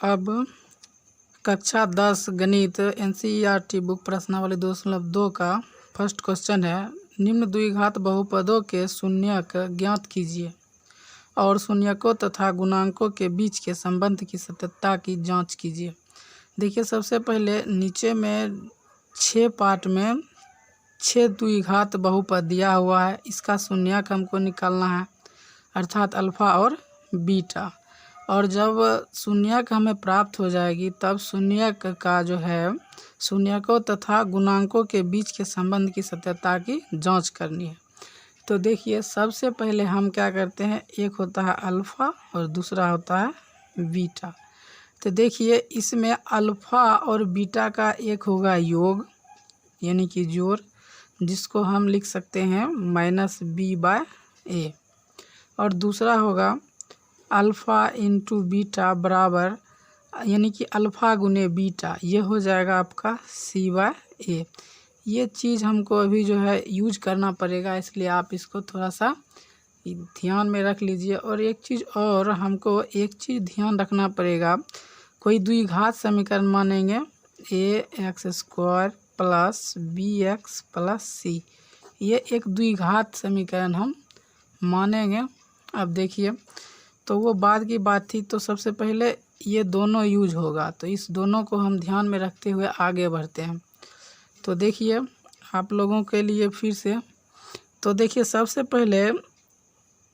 अब कक्षा 10 गणित NCERT बुक प्रश्नावली 2.2 का फर्स्ट क्वेश्चन है। निम्न द्विघात बहुपदों के शून्यक ज्ञात कीजिए और शून्यकों तथा गुणांकों के बीच के संबंध की सत्यता की जांच कीजिए। देखिए, सबसे पहले नीचे में 6 पार्ट में 6 द्विघात बहुपद दिया हुआ है। इसका शून्यक हमको निकालना है, अर्थात अल्फा और बीटा। और जब शून्यक हमें प्राप्त हो जाएगी तब शून्यक का जो है शून्यकों तथा गुणांकों के बीच के संबंध की सत्यता की जांच करनी है। तो देखिए, सबसे पहले हम क्या करते हैं, एक होता है अल्फ़ा और दूसरा होता है बीटा। तो देखिए, इसमें अल्फ़ा और बीटा का एक होगा योग यानी कि जोड़, जिसको हम लिख सकते हैं -b/a, और दूसरा होगा अल्फ़ा इंटू बीटा बराबर यानी कि अल्फ़ा गुने बीटा, ये हो जाएगा आपका c/a। ये चीज़ हमको अभी जो है यूज करना पड़ेगा, इसलिए आप इसको थोड़ा सा ध्यान में रख लीजिए। और एक चीज़ और हमको एक चीज़ ध्यान रखना पड़ेगा, कोई द्विघात समीकरण मानेंगे ax² + bx + c, ये एक द्विघात समीकरण हम मानेंगे। अब देखिए, तो वो बाद की बात थी। तो सबसे पहले ये दोनों यूज होगा, तो इस दोनों को हम ध्यान में रखते हुए आगे बढ़ते हैं। तो देखिए, आप लोगों के लिए फिर से, तो देखिए सबसे पहले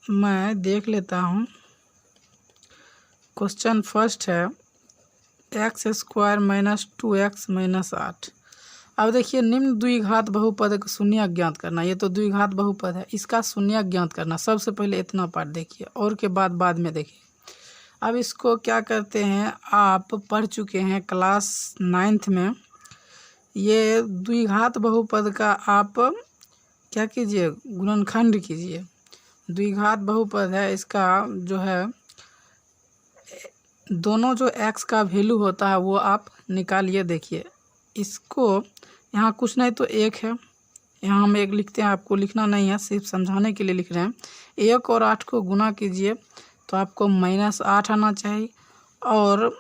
मैं देख लेता हूँ। क्वेश्चन फर्स्ट है x² - 2x - 8। अब देखिए, निम्न द्विघात बहुपद का शून्यक ज्ञात करना। ये तो द्विघात बहुपद है, इसका शून्यक ज्ञात करना। सबसे पहले इतना पार्ट देखिए, और के बाद में देखिए। अब इसको क्या करते हैं, आप पढ़ चुके हैं क्लास 9th में। ये द्विघात बहुपद का आप क्या कीजिए, गुणनखंड कीजिए। द्विघात बहुपद है, इसका जो है दोनों जो x का वैल्यू होता है वो आप निकालिए। देखिए, इसको यहाँ कुछ नहीं तो 1 है, यहाँ हम 1 लिखते हैं, आपको लिखना नहीं है, सिर्फ समझाने के लिए लिख रहे हैं। 1 और 8 को गुना कीजिए तो आपको -8 आना चाहिए। और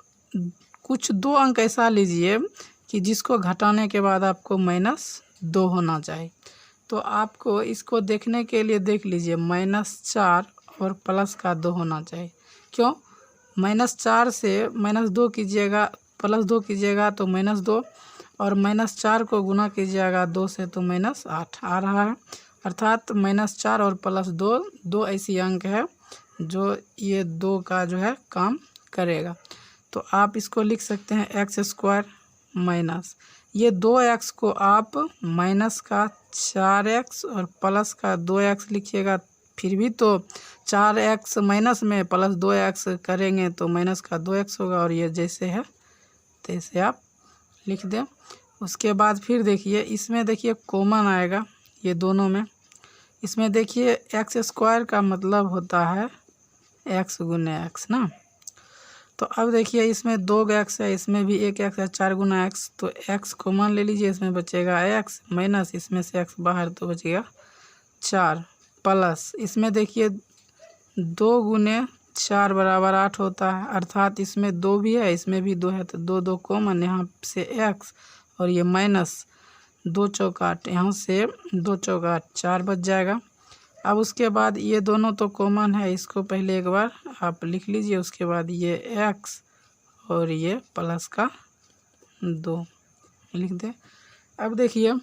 कुछ 2 अंक ऐसा लीजिए कि जिसको घटाने के बाद आपको -2 होना चाहिए। तो आपको इसको देखने के लिए देख लीजिए, -4 और प्लस का 2 होना चाहिए। क्यों, -4 से -2 कीजिएगा, +2 कीजिएगा तो -2, और -4 को गुना कीजिएगा 2 से तो -8 आ रहा है। अर्थात -4 और +2, 2 ऐसी अंक है जो ये 2 का जो है काम करेगा। तो आप इसको लिख सकते हैं x² माइनस ये 2x को आप माइनस का 4x और प्लस का 2x लिखिएगा। फिर भी तो 4x माइनस में प्लस 2x करेंगे तो माइनस का 2x होगा, और ये जैसे है तैसे आप लिख दें। उसके बाद फिर देखिए, इसमें देखिए कॉमन आएगा ये दोनों में। इसमें देखिए x² का मतलब होता है x गुने x ना। तो अब देखिए, इसमें 2x है, इसमें भी 1x है, 4 गुना x, तो x कॉमन ले लीजिए, इसमें बचेगा x माइनस इसमें से x बाहर तो बचेगा 4, प्लस इसमें देखिए 2 गुने 4 बराबर 8 होता है। अर्थात इसमें 2 भी है, इसमें भी 2 है, तो 2 2 कॉमन, यहाँ से x और ये माइनस 2 चौका 8, यहाँ से 2 चौका 8, 4 बच जाएगा। अब उसके बाद ये दोनों तो कॉमन है, इसको पहले एक बार आप लिख लीजिए। उसके बाद ये x और ये प्लस का 2 लिख दें। अब देखिए,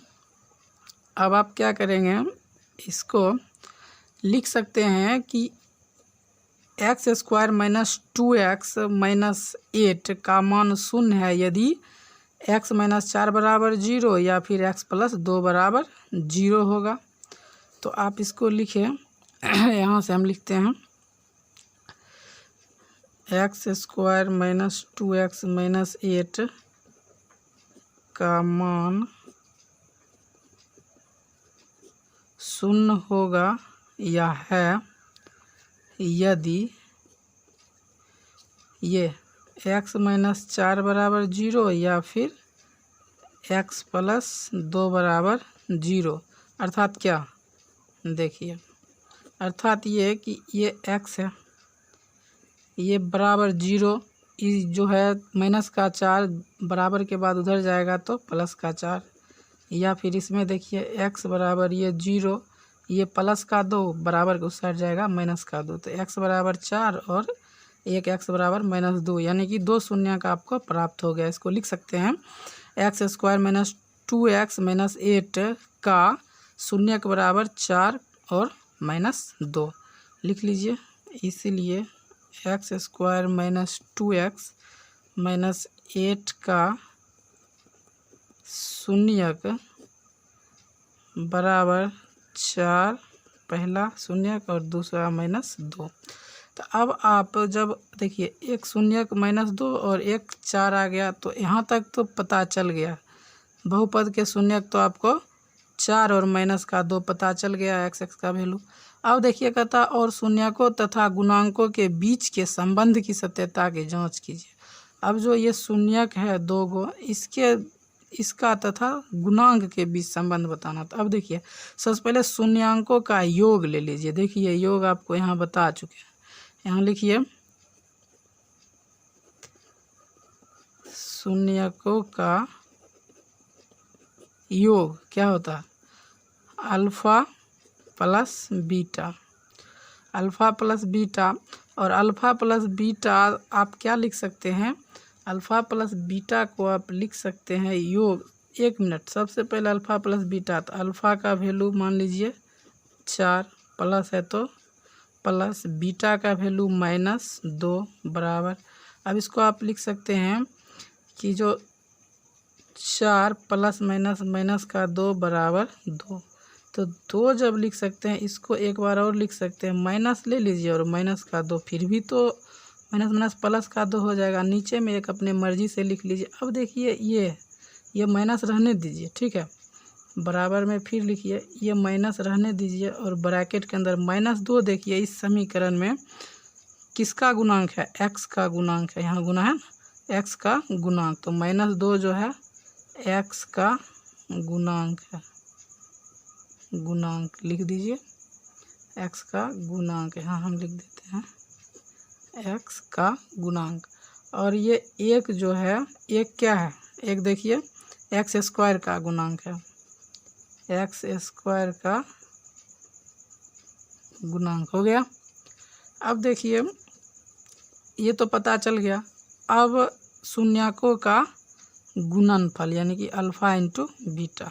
अब आप क्या करेंगे, इसको लिख सकते हैं कि x² - 2x - 8 का मान शून्य है यदि x - 4 बराबर 0 या फिर x + 2 बराबर 0 होगा। तो आप इसको लिखें, यहाँ से हम लिखते हैं x² - 2x - 8 का मान शून्य होगा या है यदि ये x - 4 बराबर 0 या फिर x + 2 बराबर 0। अर्थात क्या, देखिए, अर्थात ये कि ये x है, ये बराबर 0 जो है माइनस का 4 बराबर के बाद उधर जाएगा तो प्लस का 4, या फिर इसमें देखिए x बराबर ये 0, ये प्लस का 2 बराबर के उस साइड जाएगा माइनस का 2, तो x बराबर 4 और एक x बराबर -2, यानी कि 2 शून्य का आपको प्राप्त हो गया। इसको लिख सकते हैं x² माइनस 2x माइनस 8 का शून्य के बराबर 4 और -2 लिख लीजिए। इसीलिए x² माइनस 2x माइनस 8 का शून्यक बराबर 4, पहला शून्यक और दूसरा -2। तो अब आप जब देखिए एक शून्यक -2 और एक 4 आ गया, तो यहाँ तक तो पता चल गया। बहुपद के शून्यक तो आपको 4 और -2 पता चल गया x का वैल्यू। अब देखिए कहता और शून्यकों तथा गुणांकों के बीच के संबंध की सत्यता की जांच कीजिए। अब जो ये शून्यक है 2 गो, इसका तथा गुणांक के बीच संबंध बताना। तो अब देखिए सबसे पहले शून्यांकों का योग ले लीजिए। देखिए योग आपको यहाँ बता चुके हैं, यहाँ लिखिए शून्यकों का योग क्या होता है, alpha plus beta, alpha plus beta. और अल्फा प्लस बीटा आप क्या लिख सकते हैं, अल्फा प्लस बीटा को आप लिख सकते हैं योग। 1 मिनट, सबसे पहले अल्फा प्लस बीटा, तो अल्फा का वैल्यू मान लीजिए 4, प्लस है तो प्लस, बीटा का वैल्यू -2 बराबर। अब इसको आप लिख सकते हैं कि जो 4 प्लस माइनस का 2 बराबर 2, तो 2 जब लिख सकते हैं, इसको एक बार और लिख सकते हैं, माइनस ले लीजिए और माइनस का 2, फिर भी तो माइनस प्लस का 2 हो जाएगा। नीचे में एक अपने मर्जी से लिख लीजिए। अब देखिए ये माइनस रहने दीजिए, ठीक है, बराबर में फिर लिखिए, ये माइनस रहने दीजिए और ब्रैकेट के अंदर -2। देखिए इस समीकरण में किसका गुणांक है, x का गुणांक है, यहाँ गुना है x का गुणांक, तो -2 जो है x का गुणांक है, गुणांक लिख दीजिए, x का गुणांक है, हाँ हम लिख देते हैं x का गुणांक। और ये एक जो है, एक क्या है, एक देखिए x² का गुणांक है, x² का गुणांक हो गया। अब देखिए ये तो पता चल गया। अब शून्यकों का गुणनफल यानी कि अल्फा इंटू बीटा,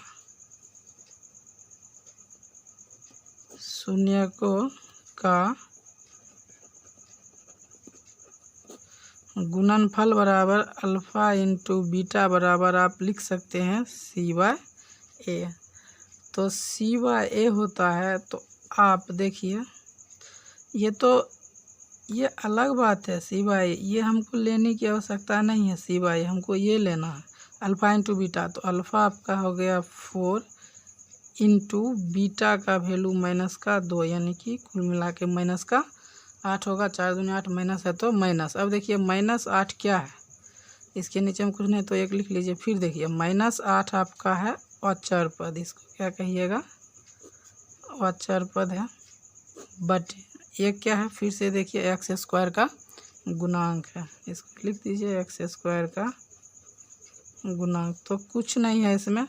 शून्यकों का गुणनफल बराबर अल्फा इंटू बीटा बराबर आप लिख सकते हैं c/a। तो c/a होता है, तो आप देखिए ये अलग बात है, c/a ये हमको लेने की आवश्यकता नहीं है, c/a हमको ये लेना है अल्फ़ा इंटू बीटा। तो अल्फ़ा आपका हो गया 4 इंटू बीटा का वैल्यू -2, यानी कि कुल मिला के -8 होगा, 4 दूनी 8, माइनस है तो माइनस। अब देखिए -8 क्या है, इसके नीचे में कुछ नहीं तो 1 लिख लीजिए। फिर देखिए -8 आपका है अचर पद, इसको क्या कहिएगा, अचर पद है, बट ये क्या है, फिर से देखिए x² का गुणांक है, इसको लिख दीजिए x² का गुणांक। तो कुछ नहीं है इसमें।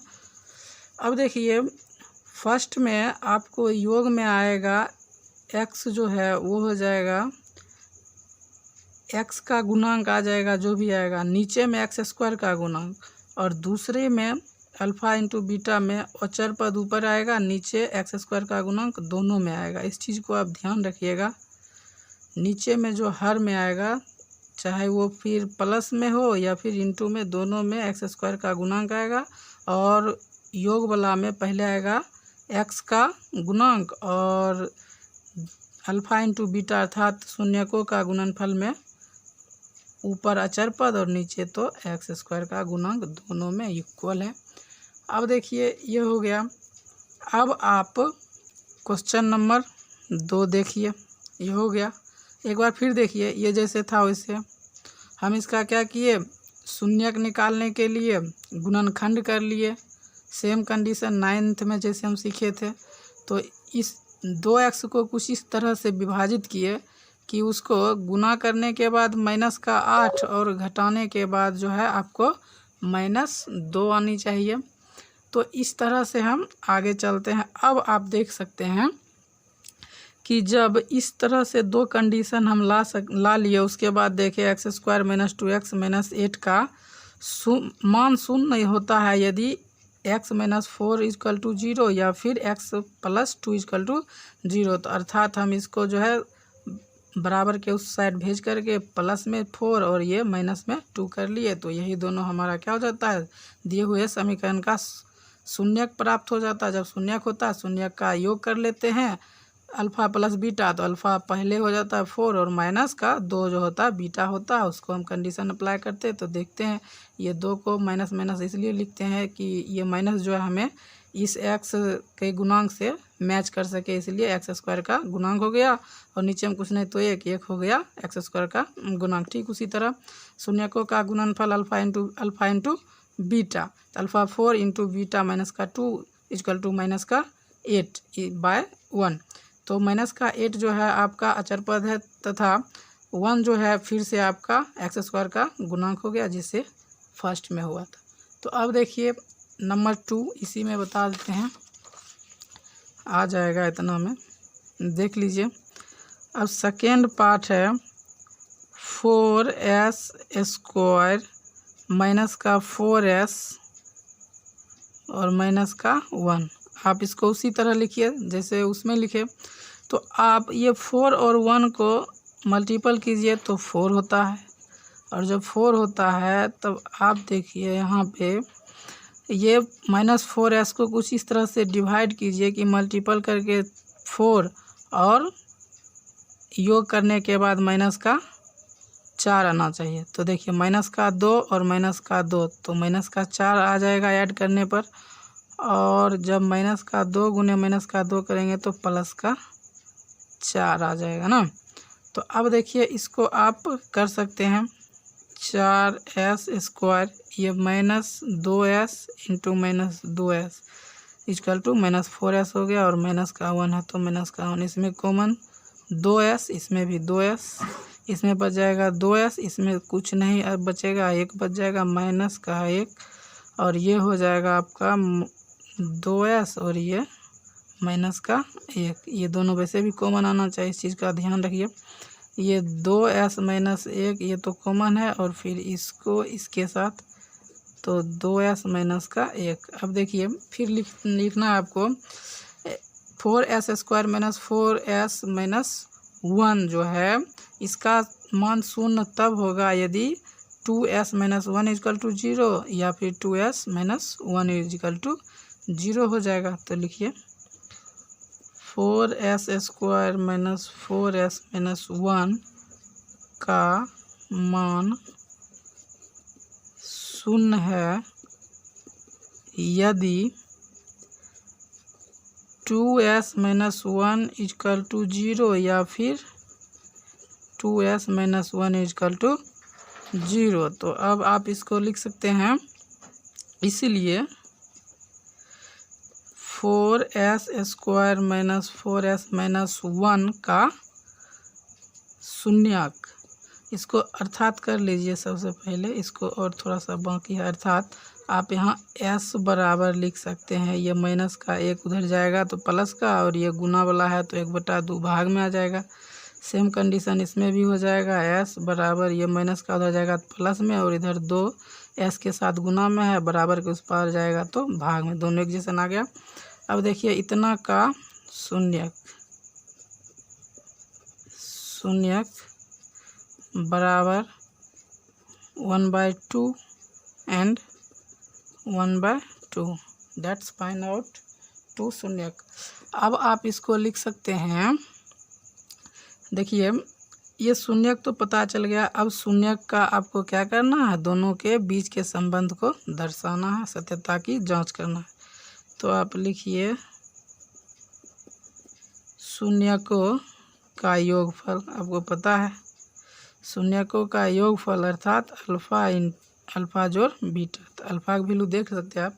अब देखिए फर्स्ट में आपको योग में आएगा x जो है वो हो जाएगा, x का गुणांक आ जाएगा जो भी आएगा, नीचे में x² का गुणांक, और दूसरे में अल्फ़ा इंटू बीटा में अचर पद ऊपर आएगा, नीचे x² का गुणांक, दोनों में आएगा। इस चीज़ को आप ध्यान रखिएगा। नीचे में जो हर में आएगा, चाहे वो फिर प्लस में हो या फिर इंटू में, दोनों में x² का गुणांक आएगा, और योग वाला में पहले आएगा x का गुणांक और अल्फ़ा इंटू बीटा अर्थात शून्यकों का गुणनफल में ऊपर अचर पद और नीचे तो x² का गुणांक, दोनों में इक्वल है। अब देखिए ये हो गया। अब आप क्वेश्चन नंबर 2 देखिए, ये हो गया। एक बार फिर देखिए, ये जैसे था वैसे हम इसका क्या किए, शून्यक निकालने के लिए गुणनखंड कर लिए, सेम कंडीशन 9th में जैसे हम सीखे थे। तो इस 2x को कुछ इस तरह से विभाजित किए कि उसको गुना करने के बाद माइनस का 8 और घटाने के बाद जो है आपको -2 आनी चाहिए। तो इस तरह से हम आगे चलते हैं। अब आप देख सकते हैं कि जब इस तरह से दो कंडीशन हम ला लिए, उसके बाद देखिए x² - 2x - 8 का मान शून्य नहीं होता है यदि x - 4 = 0 या फिर x + 2 = 0। तो अर्थात हम इसको जो है बराबर के उस साइड भेज करके प्लस में 4 और ये माइनस में 2 कर लिए, तो यही दोनों हमारा क्या हो जाता है, दिए हुए समीकरण का शून्यक प्राप्त हो जाता है। जब शून्यक होता है, शून्यक का योग कर लेते हैं अल्फ़ा प्लस बीटा, तो अल्फ़ा पहले हो जाता है 4 और माइनस का 2 जो होता है बीटा होता है, उसको हम कंडीशन अप्लाई करते हैं। तो देखते हैं ये 2 को माइनस माइनस इसलिए लिखते हैं कि ये माइनस जो है हमें इस x के गुणांक से मैच कर सके, इसलिए x² का गुणांक हो गया और नीचे में कुछ नहीं तो एक हो गया x² का गुणांक। ठीक उसी तरह शून्यकों का गुणनफल अल्फ़ा इंटू बीटा, तो अल्फ़ा 4 इंटू बीटा माइनस का 2 = माइनस का 8/1। तो माइनस का 8 जो है आपका अचर पद है तथा 1 जो है फिर से आपका x² का गुणांक हो गया, जिससे फर्स्ट में हुआ था। तो अब देखिए नंबर 2 इसी में बता देते हैं, आ जाएगा इतना में देख लीजिए। अब सेकेंड पार्ट है 4s² माइनस का 4s और माइनस का 1। आप इसको उसी तरह लिखिए जैसे उसमें लिखे। तो आप ये 4 और 1 को मल्टीपल कीजिए तो 4 होता है, और जब 4 होता है तब आप देखिए यहाँ पे ये -4s को कुछ इस तरह से डिवाइड कीजिए कि मल्टीपल करके 4 और योग करने के बाद माइनस का 4 आना चाहिए। तो देखिए माइनस का 2 और माइनस का 2, तो माइनस का 4 आ जाएगा ऐड करने पर, और जब माइनस का 2 गुने माइनस का 2 करेंगे तो प्लस का 4 आ जाएगा ना। तो अब देखिए इसको आप कर सकते हैं 4s² ये -2s इंटू -2s = -4s हो गया, और माइनस का 1 है तो माइनस का 1, इसमें कॉमन 2s, इसमें भी 2s, इसमें बच जाएगा 2s, इसमें कुछ नहीं अब बचेगा, 1 बच जाएगा माइनस का 1, और ये हो जाएगा आपका 2s और ये माइनस का 1। ये दोनों वैसे भी कॉमन आना चाहिए, इस चीज़ का ध्यान रखिए। ये 2s - 1 ये तो कॉमन है, और फिर इसको इसके साथ तो 2s माइनस का 1। अब देखिए फिर लिखना है आपको 4s² - 4s - 1 जो है इसका मान शून्य तब होगा यदि 2s - 1 = 0 या फिर 2s - 1 = 0 हो जाएगा। तो लिखिए 4s² - 4s - 1 का मान शून्य है यदि 2s - 1 = 0 या फिर 2s - 1 = 0। तो अब आप इसको लिख सकते हैं, इसलिए 4s² - 4s - 1 का शून्यक, इसको अर्थात कर लीजिए सबसे पहले, इसको और थोड़ा सा बाकी है, अर्थात आप यहाँ s बराबर लिख सकते हैं, ये माइनस का 1 उधर जाएगा तो प्लस का, और ये गुना वाला है तो 1/2 भाग में आ जाएगा। सेम कंडीशन इसमें भी हो जाएगा, s बराबर ये माइनस का उधर जाएगा तो प्लस में, और इधर 2 s के साथ गुना में है, बराबर के उस पार जाएगा तो भाग में, दोनों एक जैसा आ गया। अब देखिए इतना का शून्यक बराबर 1/2 एंड 1/2, दैट्स फाइंड आउट 2 शून्यक। अब आप इसको लिख सकते हैं, देखिए ये शून्यक तो पता चल गया। अब शून्यक का आपको क्या करना है, दोनों के बीच के संबंध को दर्शाना है, सत्यता की जांच करना है। तो आप लिखिए शून्यकों का योगफल, आपको पता है शून्यकों का योगफल अर्थात अल्फ़ा जोड़ बीटा। तो अल्फ़ा की वैल्यू देख सकते हैं आप,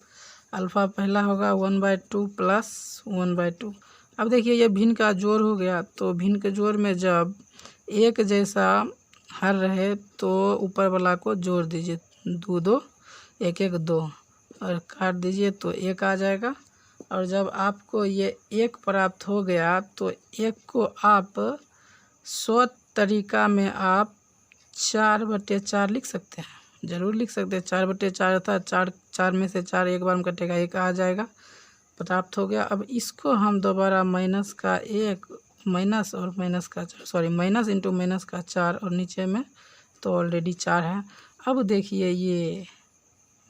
अल्फ़ा पहला होगा 1/2 + 1/2। अब देखिए ये भिन्न का जोड़ हो गया, तो भिन्न के जोड़ में जब एक जैसा हर रहे तो ऊपर वाला को जोड़ दीजिए, 2 2 1 1 2 और काट दीजिए तो 1 आ जाएगा। और जब आपको ये 1 प्राप्त हो गया तो 1 को आप स्व तरीका में आप 4/4 लिख सकते हैं, ज़रूर लिख सकते हैं। 4/4 था, 4 में से 4 एक बार में कटेगा, 1 आ जाएगा, प्राप्त हो गया। अब इसको हम दोबारा माइनस का 1 माइनस और माइनस का 4 सॉरी माइनस इंटू माइनस का 4 और नीचे में तो ऑलरेडी 4 है। अब देखिए ये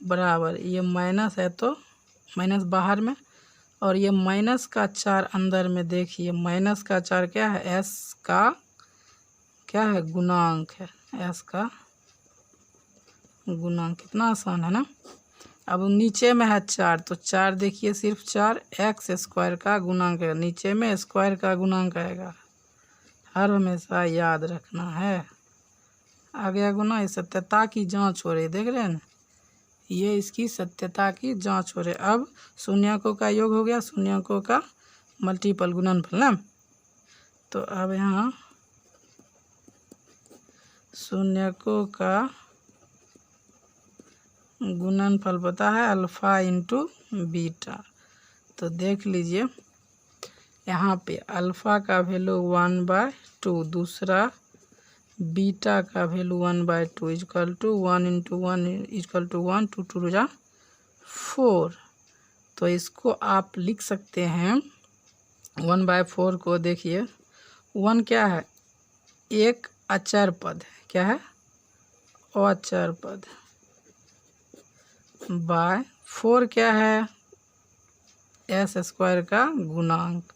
बराबर, ये माइनस है तो माइनस बाहर में और ये माइनस का 4 अंदर में। देखिए माइनस का 4 क्या है, एस का क्या है, गुणांक है, एस का गुणांक। कितना आसान है ना। अब नीचे में है 4 तो 4 देखिए सिर्फ 4 एक्स स्क्वायर का गुणांक है, नीचे में स्क्वायर का गुणांक आएगा, हर हमेशा याद रखना है। आ गया गुना, ये सत्यता की जांच हो रही, देख रहे हैं ना, ये इसकी सत्यता की जांच हो रही। अब शून्यकों का योग हो गया, शून्यकों का मल्टीपल गुणनफल ना। तो अब यहाँ शून्यकों का गुणनफल पता है, अल्फ़ा इंटू बीटा। तो देख लीजिए यहाँ पे अल्फ़ा का वैल्यू 1/2, दूसरा बीटा का value 1/2 equal to 1 into 1 equal to 1 2 2 जा 4। तो इसको आप लिख सकते हैं 1/4 को। देखिए 1 क्या है, एक अचर पद है, क्या है, अचर पद, बाय 4 क्या है, एस स्क्वायर का गुणांक।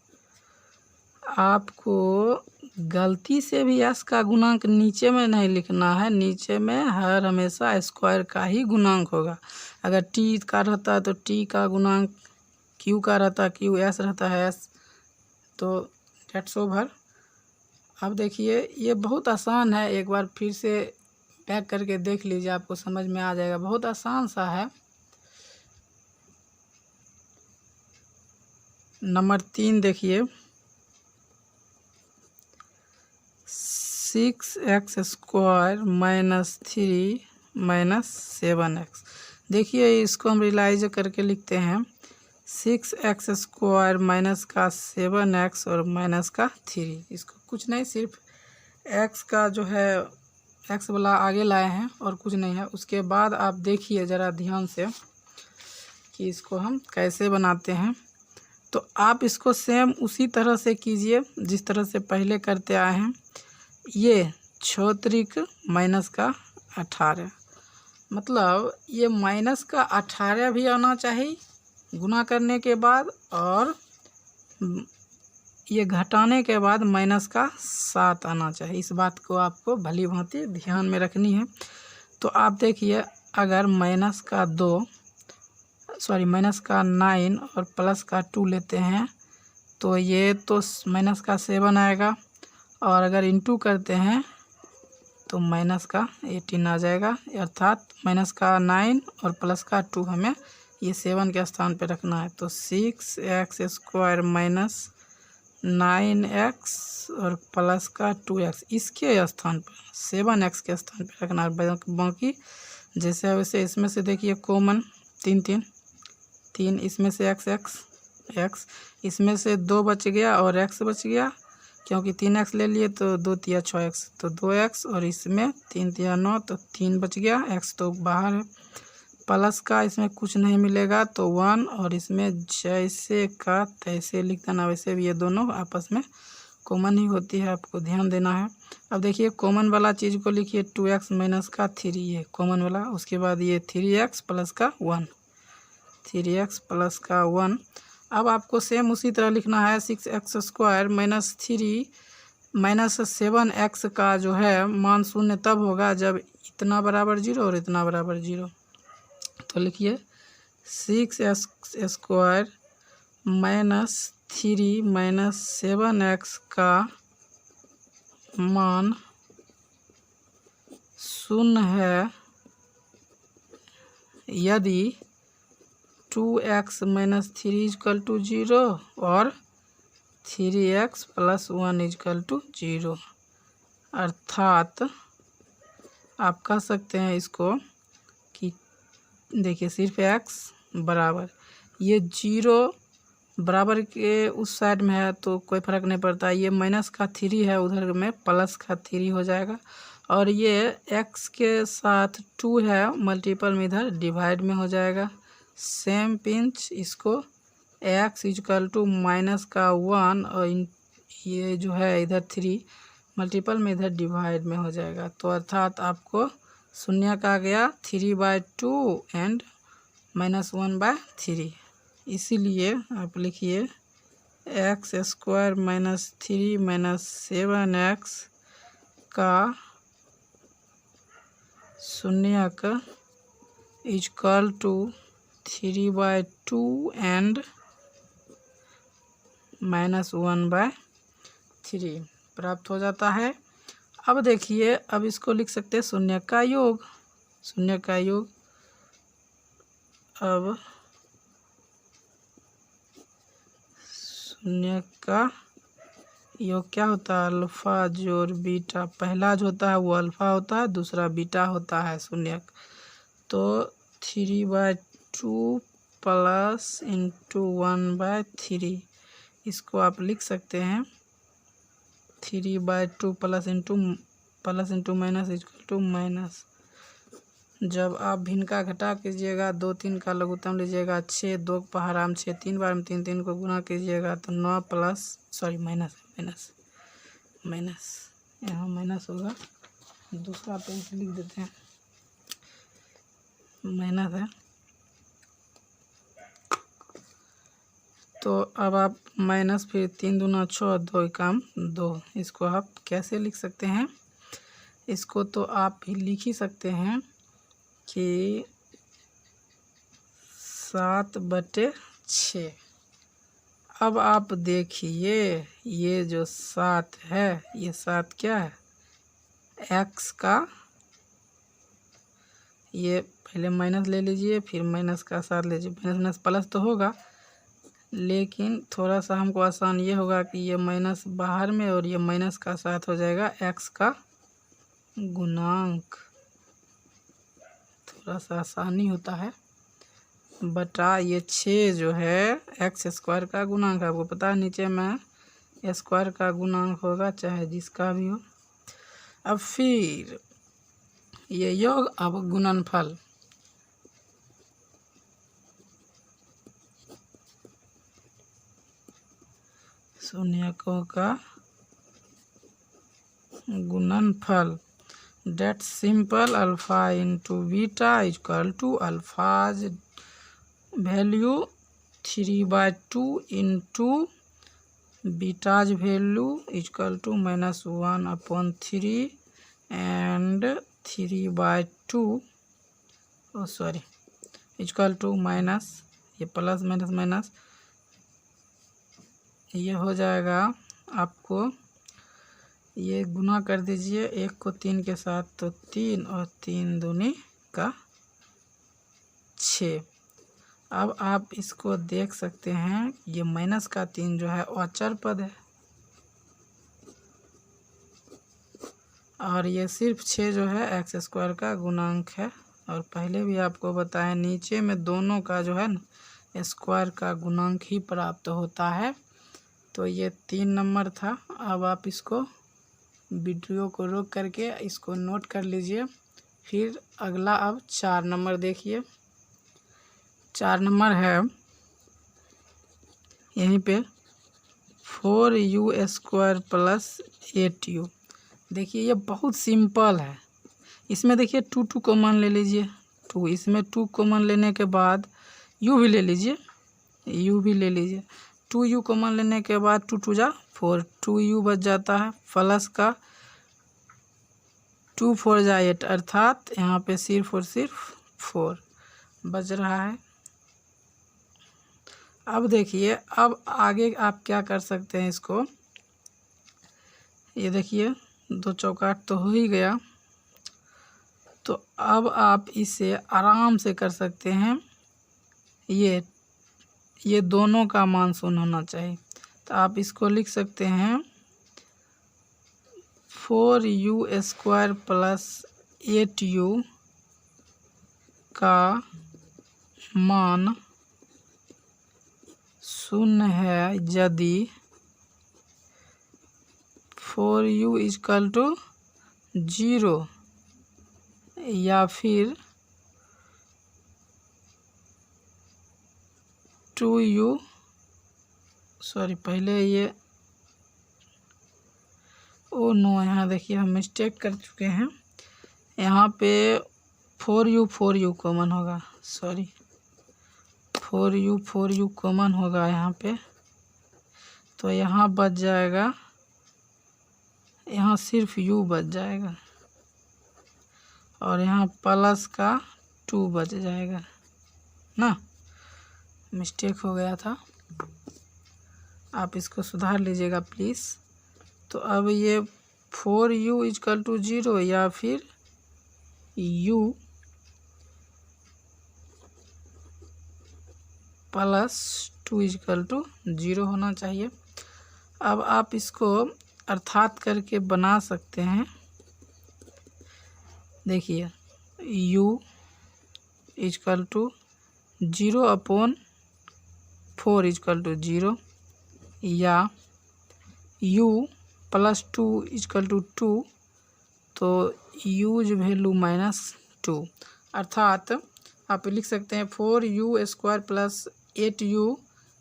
आपको गलती से भी एस का गुणांक नीचे में नहीं लिखना है, नीचे में हर हमेशा स्क्वायर का ही गुणांक होगा। अगर टी का रहता है तो टी का गुणांक, क्यू का रहता है क्यू, एस रहता है एस, तो डेट्स ओवर। अब देखिए ये बहुत आसान है, एक बार फिर से बैक करके देख लीजिए, आपको समझ में आ जाएगा, बहुत आसान सा है। नंबर 3 देखिए, 6x square minus 3 minus 7x। देखिए इसको हम रियलाइज करके लिखते हैं, 6x स्क्वायर माइनस का 7x और माइनस का 3। इसको कुछ नहीं, सिर्फ x का जो है x वाला आगे लाए हैं और कुछ नहीं है। उसके बाद आप देखिए ज़रा ध्यान से कि इसको हम कैसे बनाते हैं। तो आप इसको सेम उसी तरह से कीजिए जिस तरह से पहले करते आए हैं। ये 6 माइनस का 18, मतलब ये माइनस का 18 भी आना चाहिए गुना करने के बाद, और ये घटाने के बाद माइनस का 7 आना चाहिए। इस बात को आपको भली भांति ध्यान में रखनी है। तो आप देखिए अगर माइनस का 9 और प्लस का 2 लेते हैं तो ये तो माइनस का 7 आएगा, और अगर इंटू करते हैं तो माइनस का 18 आ जाएगा। अर्थात माइनस का 9 और प्लस का 2 हमें ये 7 के स्थान पे रखना है। तो 6x स्क्वायर माइनस 9x और प्लस का 2x इसके स्थान पर 7x के स्थान पे रखना है। बाकी जैसे वैसे इसमें से देखिए कॉमन 3 इसमें से x इसमें से 2 बच गया और x बच गया, क्योंकि 3x ले लिए तो 2 तिया 6x, तो 2x और इसमें 3 तिया 9 तो 3 बच गया, x तो बाहर है। प्लस का इसमें कुछ नहीं मिलेगा तो 1, और इसमें जैसे का तैसे लिख देना, वैसे भी ये दोनों आपस में कॉमन ही होती है, आपको ध्यान देना है। अब देखिए कॉमन वाला चीज़ को लिखिए 2x माइनस का 3, ये कॉमन वाला। उसके बाद ये 3x प्लस का 1, 3x प्लस का 1। अब आपको सेम उसी तरह लिखना है 6x square minus 3 minus 7x का जो है मान शून्य तब होगा जब इतना बराबर 0 और इतना बराबर 0। तो लिखिए 6x square minus 3 minus 7x का मान शून्य है यदि 2x माइनस 3 इजकल टू 0 और 3x प्लस 1 इजकल टू 0। अर्थात आप कह सकते हैं इसको कि देखिए सिर्फ x बराबर ये 0 बराबर के उस साइड में है तो कोई फ़र्क नहीं पड़ता। ये माइनस का 3 है, उधर में प्लस का 3 हो जाएगा। और ये x के साथ 2 है, मल्टीपल में इधर डिवाइड में हो जाएगा। सेम पिंच इसको x इक्वल टू माइनस का 1 और ये जो है इधर 3 मल्टीपल में इधर डिवाइड में हो जाएगा। तो अर्थात आपको शून्य का गया 3/2 एंड -1/3। इसीलिए आप लिखिए x² - 3 - 7x का शून्य का इक्वल टू 3/2 एंड -1/3 प्राप्त हो जाता है। अब देखिए, अब इसको लिख सकते हैं शून्य का योग। शून्य का योग अब शून्य का योग क्या होता है? अल्फ़ा जोड़ बीटा। पहला जो होता है वो अल्फ़ा होता है, दूसरा बीटा होता है शून्य। तो 3/2 प्लस इंटू 1/3 इसको आप लिख सकते हैं 3/2 plus into minus equal to minus. जब आप भिन्न का घटा कीजिएगा, 2 3 का लघुत्तम लीजिएगा, 6 2 पहाराम 6 3 बार में 3 3 को गुना कीजिएगा तो 9 प्लस माइनस यहाँ माइनस होगा, दूसरा पेन से लिख देते हैं, माइनस है। तो अब आप माइनस फिर 3 दूना 6 2 काम 2। इसको आप कैसे लिख सकते हैं? इसको तो आप भी लिख ही सकते हैं कि 7/6। अब आप देखिए ये जो 7 है, ये 7 क्या है? x का, ये पहले माइनस ले लीजिए फिर माइनस का 7 लीजिए, माइनस प्लस तो होगा, लेकिन थोड़ा सा हमको आसान ये होगा कि ये माइनस बाहर में और ये माइनस का 7 हो जाएगा x का गुणांक। थोड़ा सा आसानी होता है बटा ये 6 जो है x² का गुणांक है। आपको पता है नीचे में स्क्वायर का गुणांक होगा चाहे जिसका भी हो। अब फिर ये योग, अब गुणनफल। शून्यकों का गुणनफल, that simple alpha into beta equal to alpha's value 3/2 into beta's value equal to -1/3 and 3/2 equal to minus, ये प्लस माइनस ये हो जाएगा। आपको ये गुना कर दीजिए 1 को 3 के साथ तो 3 और 3 दूनी का 6। अब आप इसको देख सकते हैं, ये माइनस का 3 जो है अचर पद है और ये सिर्फ 6 जो है x² का गुणांक है। और पहले भी आपको बताया नीचे में दोनों का जो है ना स्क्वायर का गुणांक ही प्राप्त होता है। तो ये 3 नंबर था। अब आप इसको वीडियो को रोक करके इसको नोट कर लीजिए। फिर अगला अब 4 नंबर देखिए। 4 नंबर है यहीं पे 4u² + 8u। देखिए ये बहुत सिंपल है। इसमें देखिए 2 कॉमन ले लीजिए, 2 इसमें 2 कॉमन लेने के बाद u भी ले लीजिए, 2u कॉमन लेने के बाद 2 2 जा 4, 2u बच जाता है, प्लस का 2 4 जा 8, अर्थात यहाँ पे सिर्फ और सिर्फ 4 बच रहा है। अब देखिए, अब आगे आप क्या कर सकते हैं इसको, ये देखिए 2 चौकाट तो हो ही गया। तो अब आप इसे आराम से कर सकते हैं, ये दोनों का मान 0 होना चाहिए। तो आप इसको लिख सकते हैं 4u² प्लस 8u का मान शून्य है यदि 4u = 0 या फिर 2u पहले ये ओ नो, यहाँ देखिए हम मिस्टेक कर चुके हैं। यहाँ पे 4u कॉमन होगा, 4u कॉमन होगा यहाँ पे, तो यहाँ बच जाएगा, यहाँ सिर्फ u बच जाएगा और यहाँ प्लस का 2 बच जाएगा ना। मिस्टेक हो गया था, आप इसको सुधार लीजिएगा प्लीज़। तो अब ये 4u = 0 या फिर u + 2 = 0 होना चाहिए। अब आप इसको अर्थात करके बना सकते हैं। देखिए u = 0/4 = 0 या u + 2 = 2, तो यूज वैल्यू -2, अर्थात आप लिख सकते हैं 4u² प्लस 8u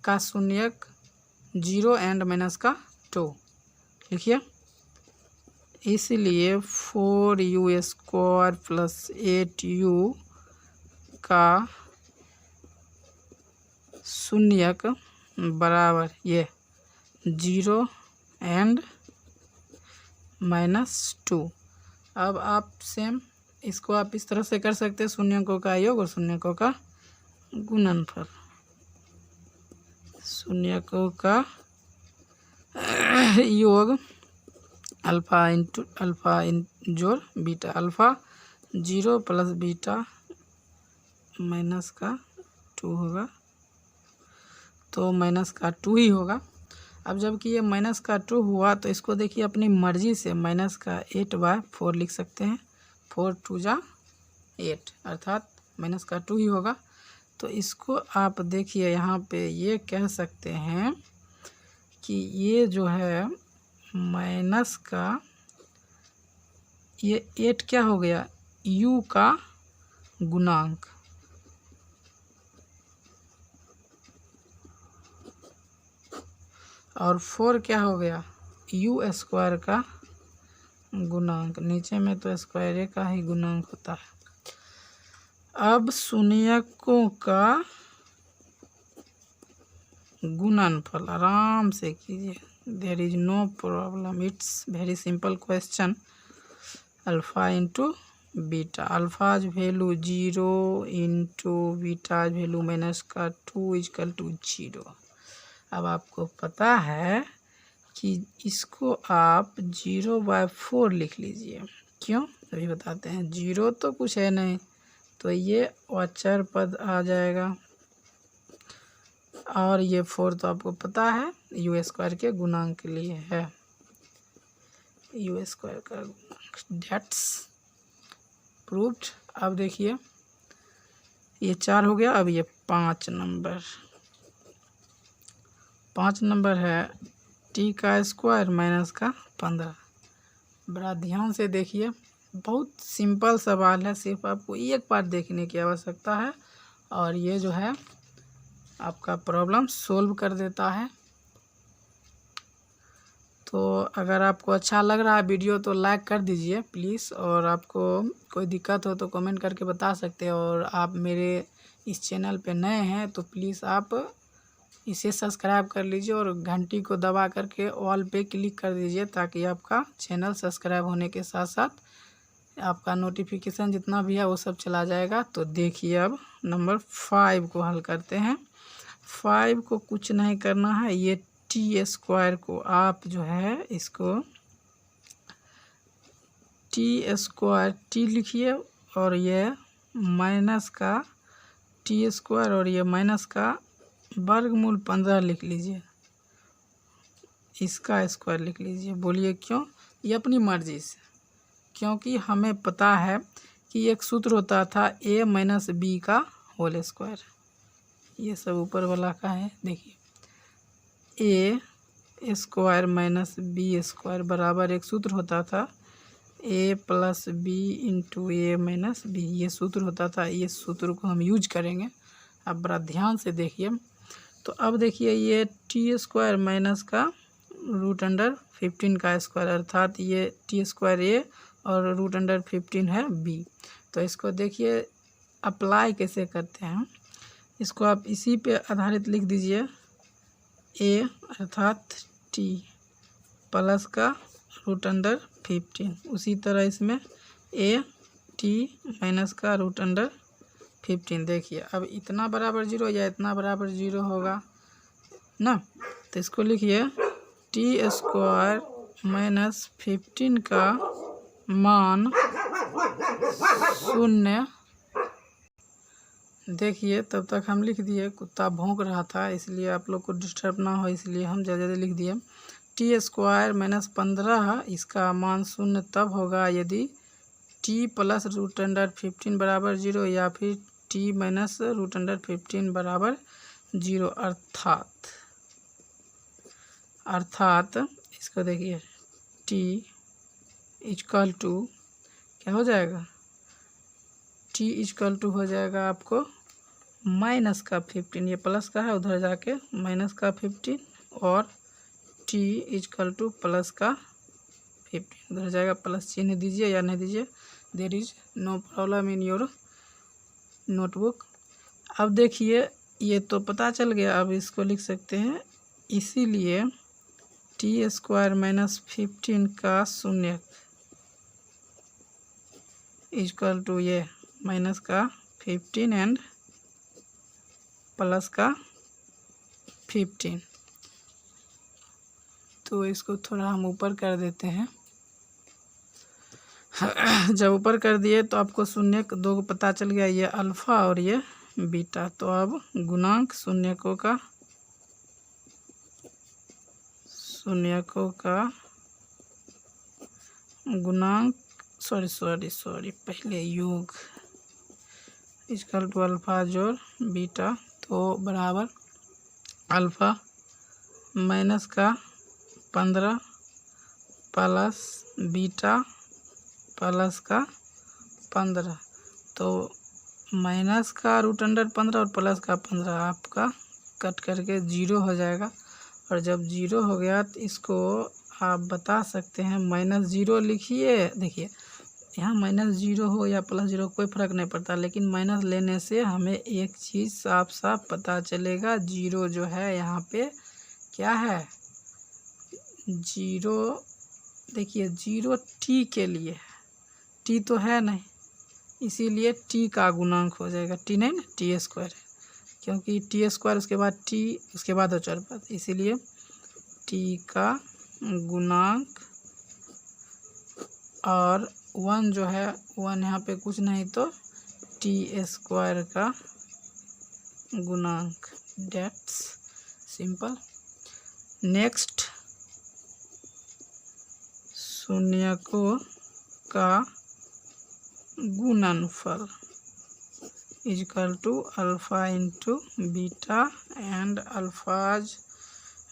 का शून्यक 0 एंड -2 लिखिए। इसलिए 4u² प्लस 8u का शून्यक बराबर ये 0 एंड -2। अब आप सेम इसको आप इस तरह से कर सकते हैं, शून्यकों का योग और शून्यकों का गुणनफल, शून्यकों का योग अल्फा इंटू अल्फा जोड़ बीटा, अल्फा 0 प्लस बीटा -2 होगा, तो -2 ही होगा। अब जबकि ये -2 हुआ तो इसको देखिए अपनी मर्ज़ी से -8/4 लिख सकते हैं, 4 × 2 = 8, अर्थात -2 ही होगा। तो इसको आप देखिए यहाँ पे ये कह सकते हैं कि ये जो है माइनस का ये 8 क्या हो गया, u का गुणांक, और 4 क्या हो गया, u² का गुणांक। नीचे में तो स्क्वायर का ही गुणांक होता है। अब शून्यकों का गुणनफल आराम से कीजिए, there is no problem, it's very simple question. Alpha into beta, alpha's value 0 into beta's value -2 = 0। अब आपको पता है कि इसको आप 0/4 लिख लीजिए। क्यों, अभी बताते हैं। 0 तो कुछ है नहीं, तो ये अचर पद आ जाएगा, और ये 4 तो आपको पता है u² के गुणांक के लिए है, u² का गुणांक, डेट्स प्रूव्ड। अब देखिए ये 4 हो गया। अब ये 5 नंबर, 5 नंबर है t² -15। बड़ा ध्यान से देखिए, बहुत सिंपल सवाल है, सिर्फ आपको एक बार देखने की आवश्यकता है और ये जो है आपका प्रॉब्लम सोल्व कर देता है। तो अगर आपको अच्छा लग रहा है वीडियो तो लाइक कर दीजिए प्लीज़, और आपको कोई दिक्कत हो तो कमेंट करके बता सकते हैं। और आप मेरे इस चैनल पे नए हैं तो प्लीज़ आप इसे सब्सक्राइब कर लीजिए और घंटी को दबा करके ऑल पे क्लिक कर दीजिए, ताकि आपका चैनल सब्सक्राइब होने के साथ साथ आपका नोटिफिकेशन जितना भी है वो सब चला जाएगा। तो देखिए अब नंबर 5 को हल करते हैं। 5 को कुछ नहीं करना है, ये t² को आप जो है इसको t² लिखिए, और ये माइनस का t² और ये माइनस का वर्गमूल 15 लिख लीजिए, इसका स्क्वायर लिख लीजिए। बोलिए क्यों, ये अपनी मर्जी से, क्योंकि हमें पता है कि एक सूत्र होता था a माइनस बी का होल स्क्वायर। ये सब ऊपर वाला का है। देखिए a square minus B square बराबर एक सूत्र होता था a plus B into A minus B. ये सूत्र होता था, ये सूत्र को हम यूज करेंगे। अब बड़ा ध्यान से देखिए। तो अब देखिए ये टी स्क्वायर माइनस का रूट अंडर 15 का स्क्वायर, अर्थात ये टी स्क्वायर ए और रूट अंडर 15 है बी। तो इसको देखिए अप्लाई कैसे करते हैं। इसको आप इसी पे आधारित लिख दीजिए, ए अर्थात टी प्लस का रूट अंडर 15। उसी तरह इसमें ए टी माइनस का रूट अंडर 15। देखिए अब इतना बराबर 0 या इतना बराबर 0 होगा ना, तो इसको लिखिए टी स्क्वायर माइनस 15 का मान 0। देखिए तब तक हम लिख दिए, कुत्ता भौंक रहा था इसलिए आप लोग को डिस्टर्ब ना हो इसलिए हम ज़्यादा लिख दिए। टी स्क्वायर माइनस 15 इसका मान 0 तब होगा यदि टी प्लस रूट अंडर 15 बराबर 0 या फिर टी माइनस रूट अंडर 15 बराबर 0। अर्थात इसको देखिए टी इक्वल टू क्या हो जाएगा, टी इक्वल टू हो जाएगा आपको माइनस का 15, ये प्लस का है उधर जाके माइनस का 15, और टी इक्वल टू प्लस का 15 उधर जाएगा। प्लस चिन्ह दीजिए या नहीं दीजिए, there is no problem in your notebook. अब देखिए ये तो पता चल गया, अब इसको लिख सकते हैं, इसीलिए टी स्क्वायर माइनस 15 का 0 इक्वल टू ये माइनस का 15 एंड प्लस का 15। तो इसको थोड़ा हम ऊपर कर देते हैं। जब ऊपर कर दिए तो आपको 0 दो को पता चल गया, ये अल्फ़ा और ये बीटा। तो अब गुणांक शून्यकों का गुणांक सॉरी पहले योग इक्वल टू अल्फ़ा जोड़ बीटा, तो बराबर अल्फ़ा माइनस का 15 प्लस बीटा प्लस का 15। तो माइनस का रूट अंडर 15 और प्लस का 15 आपका कट करके 0 हो जाएगा। और जब 0 हो गया तो इसको आप बता सकते हैं -0 लिखिए। देखिए यहाँ -0 हो या +0 कोई फ़र्क नहीं पड़ता, लेकिन माइनस लेने से हमें एक चीज़ साफ साफ पता चलेगा, 0 जो है यहाँ पे क्या है, 0। देखिए 0 टी के लिए है, टी तो है नहीं, इसीलिए टी का गुणांक हो जाएगा, टी नहीं ना, टी स्क्वायर है, क्योंकि टी स्क्वायर उसके बाद टी उसके बाद अचर पद, इसीलिए टी का गुणांक। और 1 जो है 1 यहाँ पे कुछ नहीं तो टी स्क्वायर का गुणांक, डेट्स सिंपल। नेक्स्ट शून्यकों का गुणनफल equal to alpha into beta and alpha's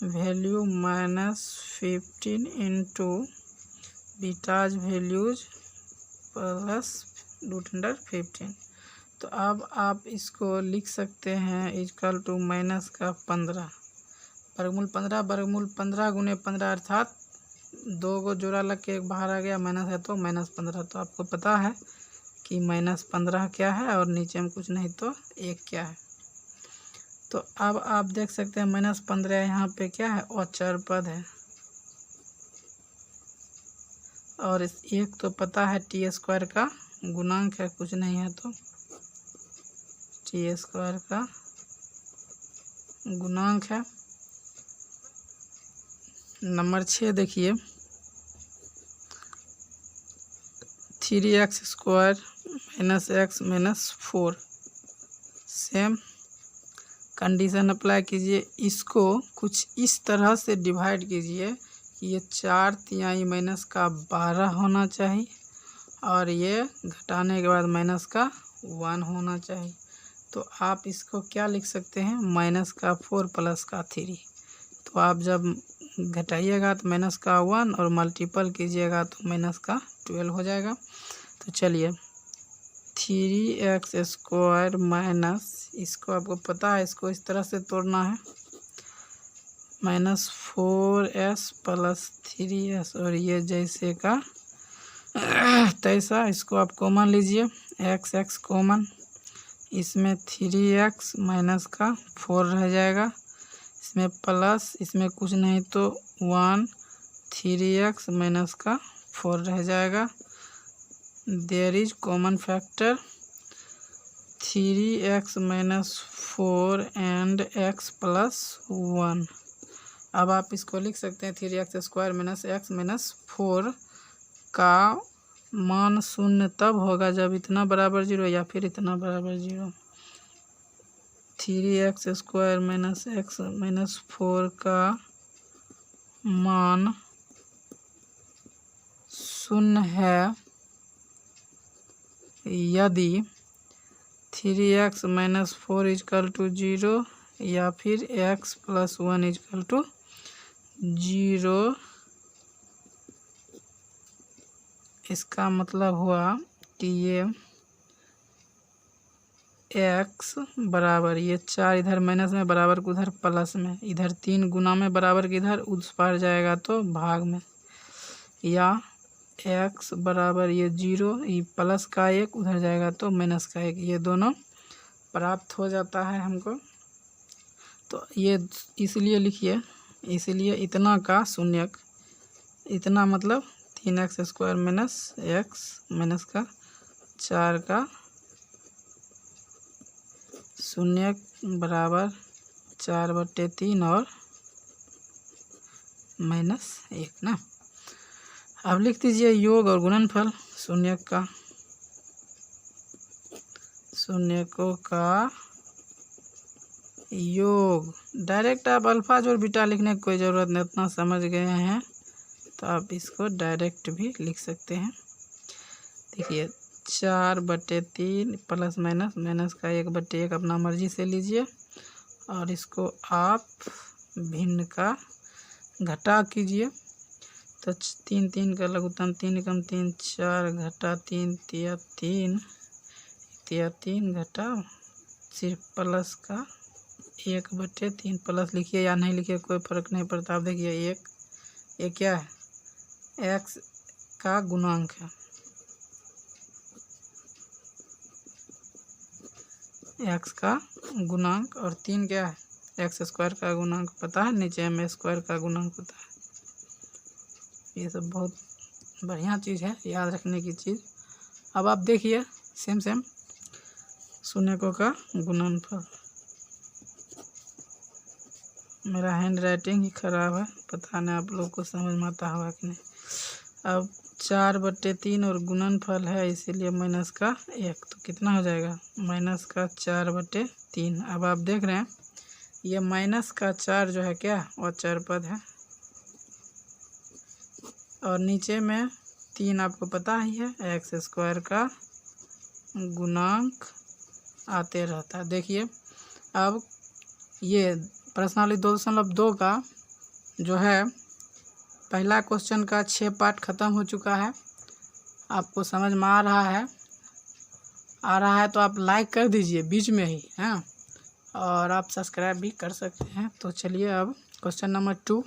value -15 into beta's values plus root under 15। तो अब आप इसको लिख सकते हैं इक्वल टू माइनस का 15 वर्गमूल 15 वर्गमूल 15 गुने 15, अर्थात 2 को जोड़ा लग के एक बाहर आ गया, माइनस है तो -15। तो आपको पता है कि -15 क्या है और नीचे में कुछ नहीं तो 1 क्या है। तो अब आप देख सकते हैं -15 यहाँ पे क्या है, अचर पद है, और इस 1 तो पता है टी स्क्वायर का गुणांक है, कुछ नहीं है तो टी स्क्वायर का गुणांक है। नंबर 6 देखिए, 3x square -x -4, same condition apply कीजिए। इसको कुछ इस तरह से डिवाइड कीजिए ये 4/3 माइनस का 12 होना चाहिए और ये घटाने के बाद माइनस का 1 होना चाहिए। तो आप इसको क्या लिख सकते हैं, माइनस का 4 प्लस का 3। तो आप जब घटाइएगा तो माइनस का 1 और मल्टीपल कीजिएगा तो माइनस का 12 हो जाएगा। तो चलिए 3x² माइनस, इसको आपको पता है इसको इस तरह से तोड़ना है, -4s प्लस 3s और ये जैसे का तैसा। इसको आप कॉमन लीजिए, x कॉमन, इसमें 3x माइनस का 4 रह जाएगा, इसमें प्लस, इसमें कुछ नहीं तो 1, 3x माइनस का 4 रह जाएगा। There is common factor 3x minus 4 and x plus 1। अब आप इसको लिख सकते हैं 3x² माइनस x माइनस 4 का मान 0 तब होगा जब इतना बराबर 0 या फिर इतना बराबर 0। 3x² माइनस x माइनस 4 का मान 0 है यदि 3x माइनस 4 इजकल टू 0 या फिर x प्लस 1 इजकल टू 0। इसका मतलब हुआ कि ये x बराबर, ये 4 इधर माइनस में बराबर को उधर प्लस में, इधर 3 गुना में बराबर के इधर उस पार जाएगा तो भाग में, या x बराबर ये 0, ये प्लस का 1 उधर जाएगा तो माइनस का 1, ये दोनों प्राप्त हो जाता है हमको। तो ये इसलिए लिखिए, इसलिए इतना का शून्यक, इतना मतलब 3x² माइनस x माइनस का 4 का शून्यक बराबर 4/3 और -1 ना। अब लिख दीजिए योग और गुणनफल शून्यक का, शून्यकों का योग। डायरेक्ट आप अल्फा जोड़ बीटा लिखने की कोई ज़रूरत नहीं, उतना समझ गए हैं तो आप इसको डायरेक्ट भी लिख सकते हैं। देखिए 4/3 प्लस माइनस, माइनस का 1/1 अपना मर्जी से लीजिए और इसको आप भिन्न का घटा कीजिए। तो 3 3 का लघुत्तम 3 एकम 3, 4 घटा 3 तिया 3 तिया 3 घटा सिर्फ प्लस का 1/3 प्लस लिखिए या नहीं लिखिए कोई फर्क नहीं पड़ता। आप देखिए ये क्या है, x का गुणांक है, x का गुणांक, और 3 क्या है, x² का गुणांक पता है, नीचे में स्क्वायर का गुणांक होता है। ये सब बहुत बढ़िया चीज़ है, याद रखने की चीज़। अब आप देखिए सेम शून्यकों का गुणनफल। मेरा हैंड राइटिंग ही खराब है, पता नहीं आप लोग को समझ में आता होगा कि नहीं। अब 4/3 और गुणनफल है इसीलिए माइनस का 1, तो कितना हो जाएगा, माइनस का 4/3। अब आप देख रहे हैं ये माइनस का 4 जो है क्या, वो अचर पद है, और नीचे में 3 आपको पता ही है, x² का गुणांक आते रहता है। देखिए अब ये प्रश्नावली 2.2 का जो है पहला क्वेश्चन का 6 पार्ट ख़त्म हो चुका है। आपको समझ में आ रहा है तो आप लाइक कर दीजिए बीच में ही, हाँ, और आप सब्सक्राइब भी कर सकते हैं। तो चलिए अब क्वेश्चन नंबर 2